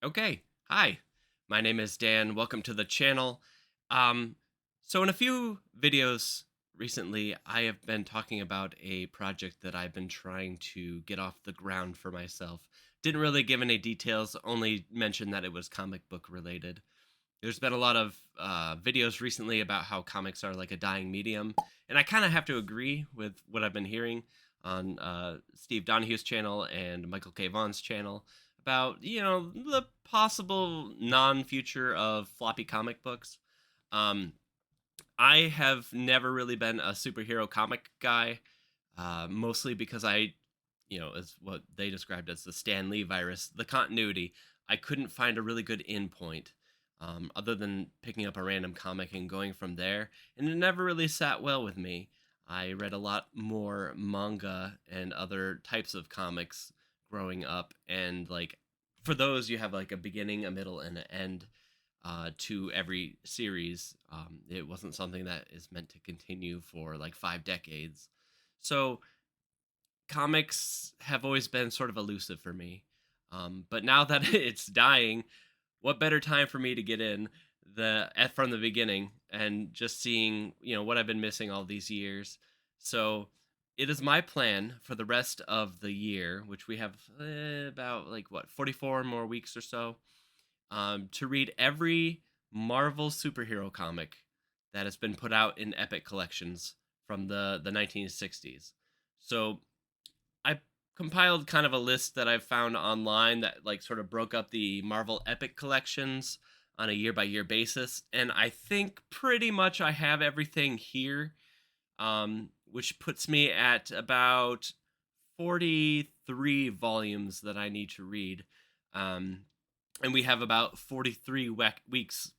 Okay. Hi. My name is Dan. Welcome to the channel. Um, so in a few videos recently, I have been talking about a project that I've been trying to get off the ground for myself. Didn't really give any details, only mentioned that it was comic book related. There's been a lot of videos recently about how comics are like a dying medium, and I kind of have to agree with what I've been hearing on Steve Donahue's channel and Michael K. Vaughan's channel about the possible non-future of floppy comic books. Um, I have never really been a superhero comic guy, mostly because is what they described as the Stan Lee virus, the continuity. I couldn't find a really good endpoint other than picking up a random comic and going from there, and it never really sat well with me. I read a lot more manga and other types of comics growing up, and like for those, you have like a beginning, a middle, and an end to every series. It wasn't something that is meant to continue for like 5 decades. So comics have always been sort of elusive for me. But now that it's dying, what better time for me to get in from the beginning and just seeing what I've been missing all these years. So it is my plan for the rest of the year, which we have about like what 44 more weeks or so, to read every Marvel superhero comic that has been put out in Epic collections from the 1960s. So I compiled kind of a list that I've found online that like sort of broke up the Marvel Epic collections on a year by year basis, and I think pretty much I have everything here, which puts me at about 43 volumes that I need to read. Um, and we have about 43 weeks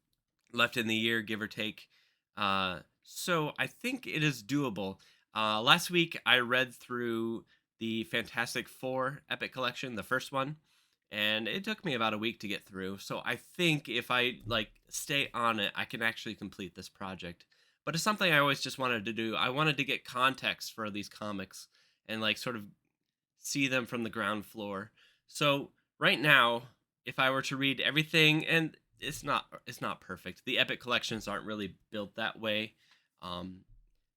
left in the year, give or take. So I think it is doable. Last week I read through the Fantastic Four Epic Collection, the first one, and it took me about a week to get through. So I think if I like stay on it, I can actually complete this project. But it's something I always just wanted to do. I wanted to get context for these comics and like sort of see them from the ground floor. So right now, if I were to read everything, and it's not perfect. The Epic collections aren't really built that way. Um,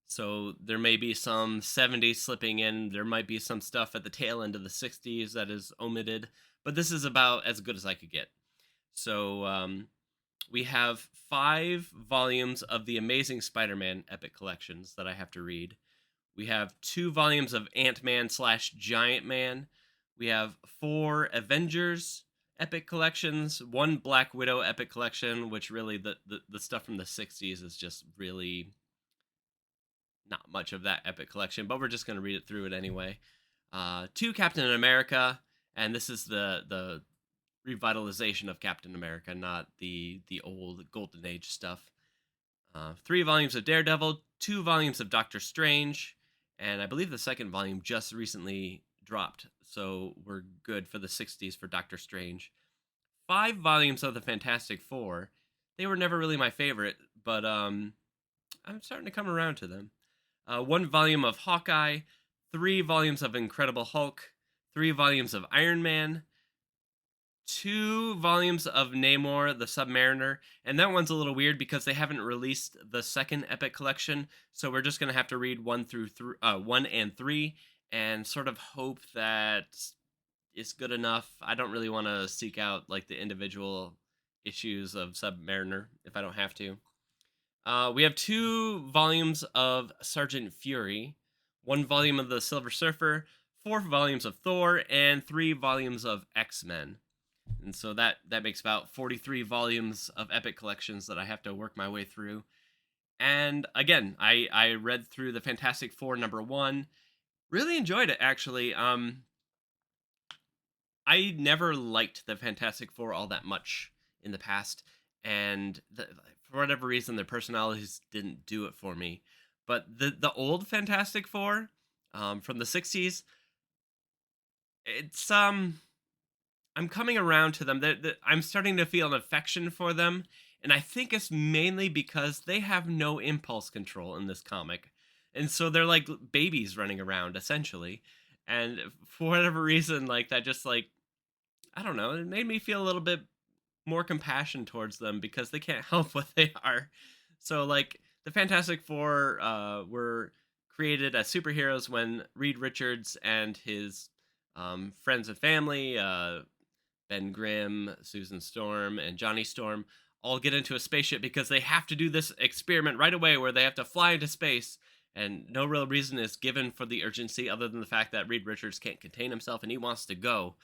so there may be some 70s slipping in. There might be some stuff at the tail end of the 60s that is omitted, but this is about as good as I could get. So we have 5 volumes of the Amazing Spider-Man Epic collections that I have to read. We have 2 volumes of Ant-Man slash Giant Man. We have 4 Avengers epic collections, 1 Black Widow epic collection, which really the stuff from the 60s is just really not much of that epic collection, but we're just going to read it through it anyway. 2 Captain America, and this is the revitalization of Captain America, not the old Golden Age stuff. 3 volumes of Daredevil, 2 volumes of Doctor Strange, and I believe the second volume just recently dropped, so we're good for the 60s for Doctor Strange. 5 volumes of the Fantastic Four. They were never really my favorite, but I'm starting to come around to them. 1 volume of Hawkeye, 3 volumes of Incredible Hulk, 3 volumes of Iron Man, 2 volumes of Namor the Submariner, and that one's a little weird because they haven't released the second epic collection, so we're just gonna have to read 1 and 3, and sort of hope that it's good enough. I don't really want to seek out like the individual issues of Submariner if I don't have to. We have 2 volumes of Sergeant Fury, 1 volume of the Silver Surfer, 4 volumes of Thor, and 3 volumes of X-Men. And so that makes about 43 volumes of epic collections that I have to work my way through. And again, I read through the Fantastic Four #1. Really enjoyed it actually. I never liked the Fantastic Four all that much in the past, and for whatever reason, their personalities didn't do it for me. But the old Fantastic Four, from the 60s, it's I'm coming around to them. I'm starting to feel an affection for them, and I think it's mainly because they have no impulse control in this comic, and so they're like babies running around essentially. And for whatever reason, like that, just like I don't know, it made me feel a little bit more compassion towards them because they can't help what they are. So like the Fantastic Four were created as superheroes when Reed Richards and his friends and family, Ben Grimm, Susan Storm, and Johnny Storm, all get into a spaceship because they have to do this experiment right away where they have to fly into space. And no real reason is given for the urgency other than the fact that Reed Richards can't contain himself and he wants to go.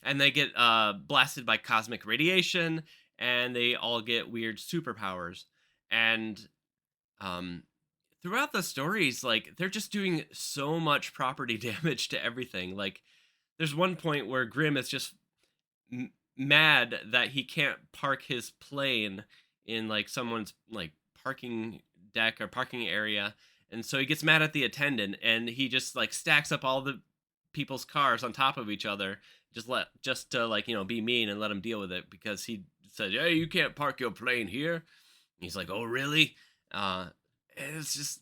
And they get blasted by cosmic radiation, and they all get weird superpowers. And um, throughout the stories, like they're just doing so much property damage to everything. Like there's one point where Grimm is just mad that he can't park his plane in like someone's like parking deck or parking area, and so he gets mad at the attendant and he just like stacks up all the people's cars on top of each other, just to like be mean and let him deal with it because he said, hey, you can't park your plane here. And he's like, oh really? And it's just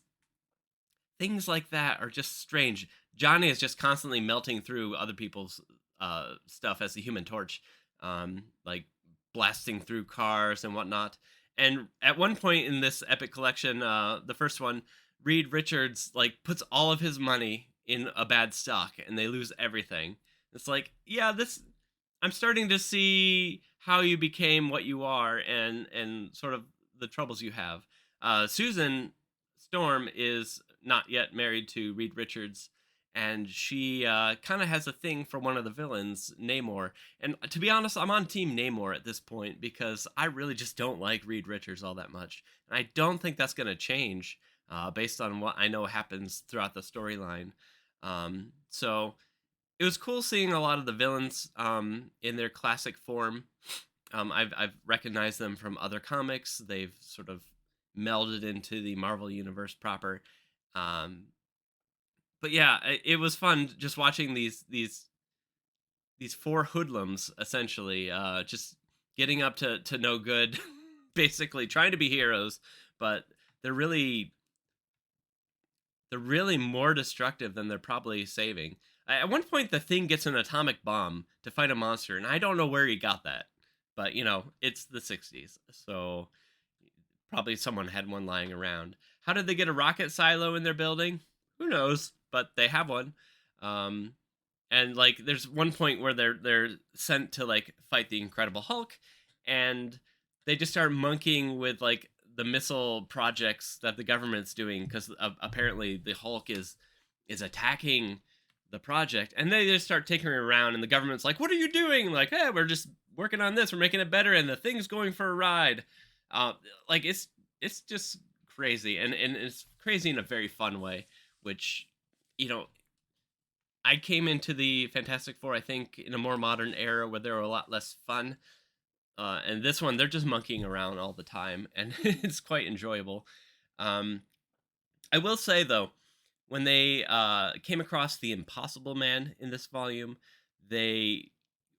things like that are just strange. Johnny is just constantly melting through other people's stuff as the Human Torch, like blasting through cars and whatnot. And at one point in this epic collection, the first one, Reed Richards like puts all of his money in a bad stock, and they lose everything. It's like, yeah, this. I'm starting to see how you became what you are, and sort of the troubles you have. Susan Storm is not yet married to Reed Richards, and she kind of has a thing for one of the villains, Namor. And to be honest, I'm on Team Namor at this point because I really just don't like Reed Richards all that much, and I don't think that's going to change based on what I know happens throughout the storyline. So it was cool seeing a lot of the villains in their classic form. I've recognized them from other comics. They've sort of melded into the Marvel universe proper. Um, but yeah, it was fun just watching these four hoodlums essentially just getting up to no good, basically trying to be heroes, but they're really they're really more destructive than they're probably saving. At one point, the Thing gets an atomic bomb to fight a monster, and I don't know where he got that, but it's the '60s, so probably someone had one lying around. How did they get a rocket silo in their building? Who knows? But they have one. Um, and like, there's one point where they're sent to like fight the Incredible Hulk, and they just start monkeying with like the missile projects that the government's doing because apparently the Hulk is attacking the project, and they just start taking her around, and the government's like, "What are you doing?" Like, "Hey, we're just working on this. We're making it better, and the Thing's going for a ride." Uh, like it's just crazy, and it's crazy in a very fun way, which you know I came into the Fantastic Four, I think, in a more modern era where they were a lot less fun. And this one, they're just monkeying around all the time, and it's quite enjoyable. Um, I will say, though, when they came across the Impossible Man in this volume, they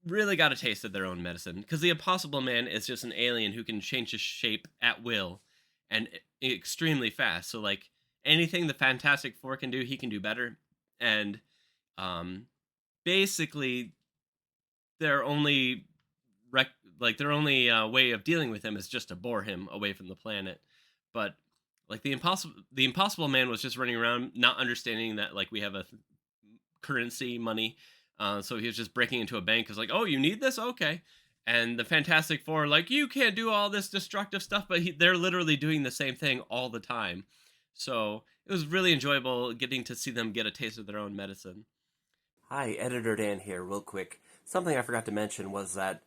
really got a taste of their own medicine. Because the Impossible Man is just an alien who can change his shape at will and extremely fast. So, like, anything the Fantastic Four can do, he can do better. And um, basically, their only their only way of dealing with him is just to bore him away from the planet. But like the impossible man was just running around not understanding that like we have a currency money, so he was just breaking into a bank. Is like, oh, you need this, okay. And the Fantastic Four are like, you can't do all this destructive stuff, but they're literally doing the same thing all the time. So it was really enjoyable getting to see them get a taste of their own medicine. Hi, Editor Dan here, real quick. Something I forgot to mention was that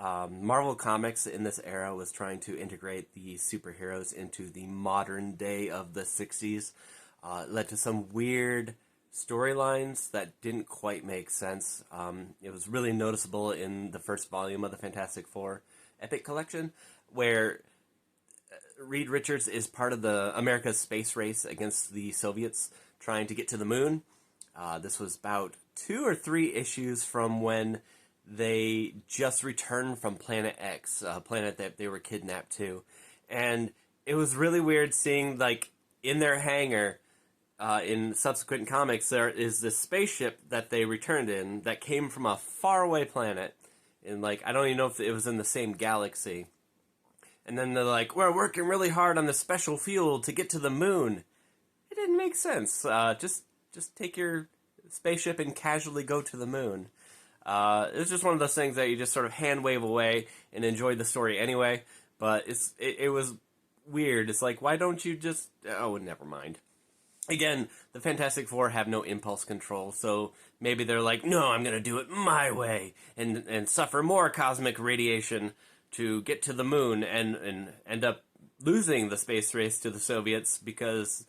Marvel Comics in this era was trying to integrate the superheroes into the modern day of the 60s. It led to some weird storylines that didn't quite make sense. It was really noticeable in the first volume of the Fantastic Four Epic Collection, where Reed Richards is part of the America's space race against the Soviets trying to get to the moon. This was about 2 or 3 issues from when they just returned from Planet X, a planet that they were kidnapped to. And it was really weird seeing, like, in their hangar, in subsequent comics, there is this spaceship that they returned in that came from a faraway planet. and like I don't even know if it was in the same galaxy. And then they're like, "We're working really hard on the special fuel to get to the moon." It didn't make sense. Just take your spaceship and casually go to the moon. It was just one of those things that you just sort of hand wave away and enjoy the story anyway. But it was weird. It's like, why don't you just? Oh, never mind. Again, the Fantastic Four have no impulse control, so maybe they're like, no, I'm gonna do it my way and suffer more cosmic radiation to get to the moon and end up losing the space race to the Soviets because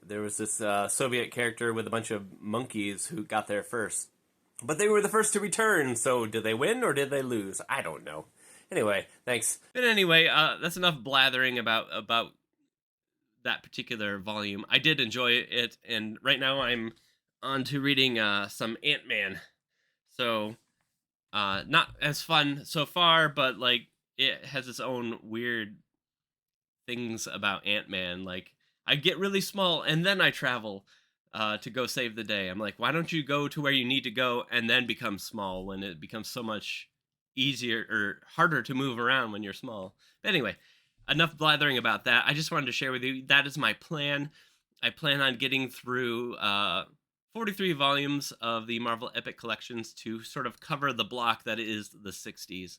there was this Soviet character with a bunch of monkeys who got there first. But they were the first to return, so did they win or did they lose? I don't know. Anyway, thanks. But anyway, that's enough blathering about that particular volume. I did enjoy it, and right now I'm on to reading some Ant-Man. So, not as fun so far, but like it has its own weird things about Ant-Man. Like I get really small and then I travel to go save the day. I'm like, why don't you go to where you need to go and then become small when it becomes so much easier or harder to move around when you're small? But anyway, enough blathering about that. I just wanted to share with you that is my plan. I plan on getting through 43 volumes of the Marvel Epic Collections to sort of cover the block that is the 60s.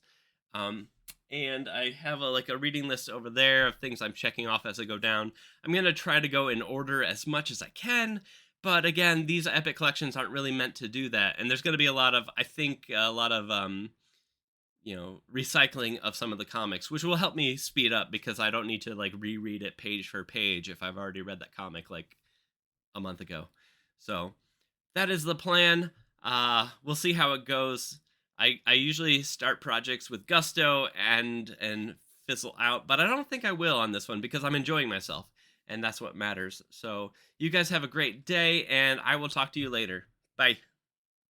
Um, and I have a reading list over there of things I'm checking off as I go down. I'm going to try to go in order as much as I can, but again, these Epic Collections aren't really meant to do that. And there's going to be I think, a lot of recycling of some of the comics, which will help me speed up because I don't need to like reread it page for page if I've already read that comic like a month ago. So that is the plan. We'll see how it goes. I usually start projects with gusto and fizzle out, but I don't think I will on this one because I'm enjoying myself, and that's what matters. So you guys have a great day, and I will talk to you later. Bye.